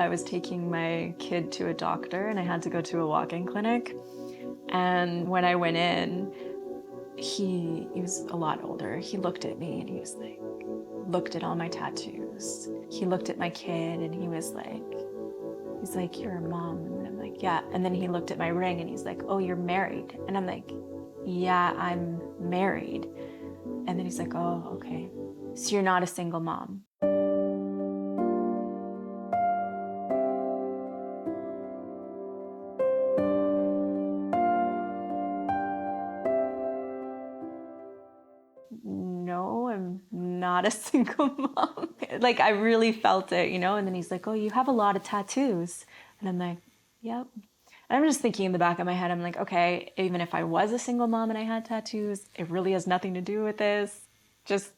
I was taking my kid to a doctor and I had to go to a walk-in clinic. And when I went in, he was a lot older. He looked at me and he was like, looked at all my tattoos. He looked at my kid and he's like, you're a mom. And I'm like, yeah. And then he looked at my ring and he's like, oh, you're married. And I'm like, yeah, I'm married. And then he's like, oh, okay. So you're not a single mom. No, I'm not a single mom. Like, I really felt it, And then he's like, oh, you have a lot of tattoos. And I'm like, yep. And I'm just thinking in the back of my head, I'm like, okay, even if I was a single mom and I had tattoos, it really has nothing to do with this. Just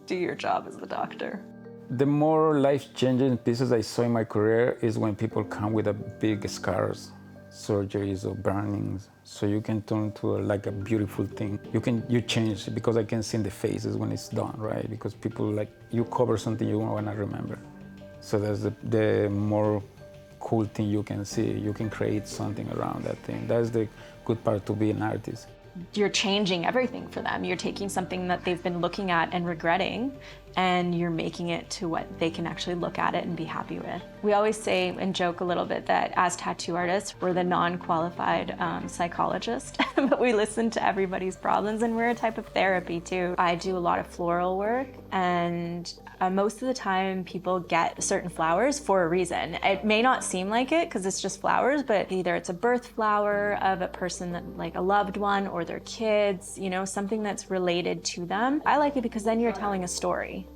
do your job as the doctor. The more life-changing pieces I saw in my career is when people come with a big scars, surgeries or burnings, so you can turn to like a beautiful thing. You change because I can see in the faces when it's done, right? Because people like you cover something you want to remember. So that's the more cool thing you can see. You can create something around that thing. That's the good part to be an artist. You're changing everything for them. You're taking something that they've been looking at and regretting, and you're making it to what they can actually look at it and be happy with. We always say and joke a little bit that as tattoo artists, we're the non-qualified psychologist, but we listen to everybody's problems, and we're a type of therapy too. I do a lot of floral work, and most of the time people get certain flowers for a reason. It may not seem like it because it's just flowers, but either it's a birth flower of a person that, like a loved one or their kids, something that's related to them. I like it because then you're telling a story,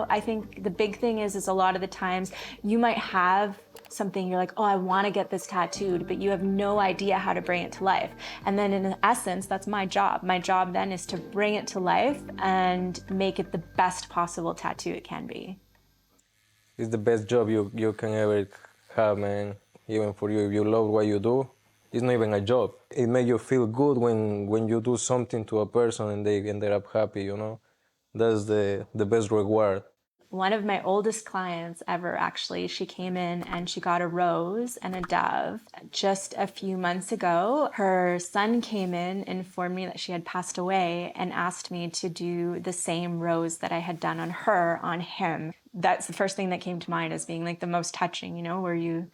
I think the big thing is a lot of the times you might have something you're like, oh, I want to get this tattooed, but you have no idea how to bring it to life. And then in essence, that's my job. My job then is to bring it to life and make it the best possible tattoo it can be. It's the best job you can ever have, man. Even for you, if you love what you do, it's not even a job. It makes you feel good when you do something to a person and they end up happy, That's the best reward. One of my oldest clients ever, actually, she came in and she got a rose and a dove. Just a few months ago, her son came in, informed me that she had passed away, and asked me to do the same rose that I had done on her, on him. That's the first thing that came to mind as being like the most touching, where you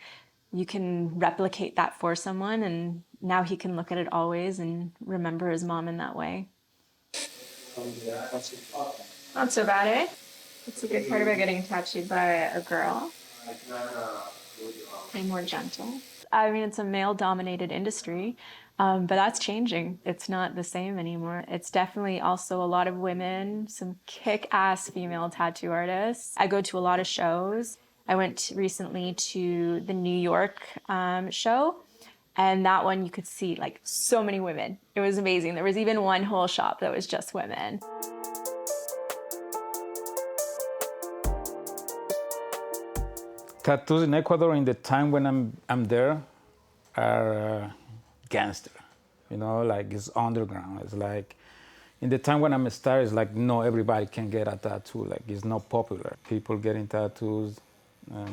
can replicate that for someone, and now he can look at it always and remember his mom in that way. Not so bad, eh? It's a good part about getting tattooed by a girl. And more gentle. I mean, it's a male-dominated industry, but that's changing. It's not the same anymore. It's definitely also a lot of women, some kick-ass female tattoo artists. I go to a lot of shows. I went recently to the New York show, and that one you could see like so many women. It was amazing. There was even one whole shop that was just women. Tattoos in Ecuador in the time when I'm there are gangster, like it's underground. It's like in the time when I'm a star, it's like no, everybody can get a tattoo. Like it's not popular. People getting tattoos,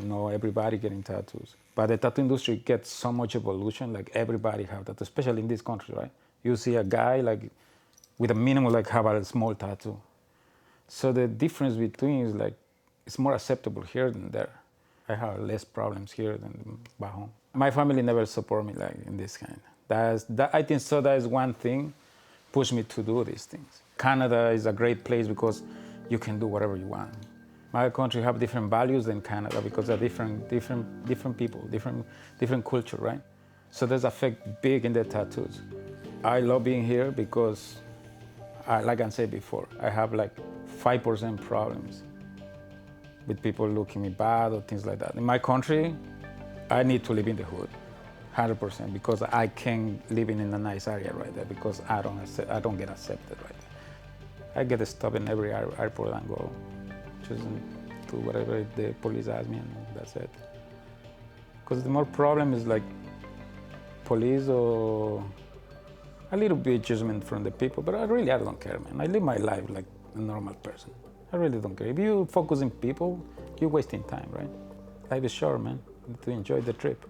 no, everybody getting tattoos. But the tattoo industry gets so much evolution. Like everybody have that, especially in this country, right? You see a guy like with a minimum like have a small tattoo. So the difference between is like it's more acceptable here than there. I have less problems here than back home. My family never support me like in this kind. I think so that is one thing pushed me to do these things. Canada is a great place because you can do whatever you want. My country have different values than Canada because they're different people, different culture, right? So there's affect big in the tattoos. I love being here because, like I said before, I have like 5% problems with people looking me bad or things like that. In my country, I need to live in the hood, 100%, because I can't live in a nice area right there because I don't get accepted right there. I get stopped in every airport and go just do whatever the police ask me and that's it. Because the more problem is like police or a little bit judgment from the people, but I don't care, man. I live my life like a normal person. I really don't care. If you focus on people, you're wasting time, right? Life is short, man. to enjoy the trip.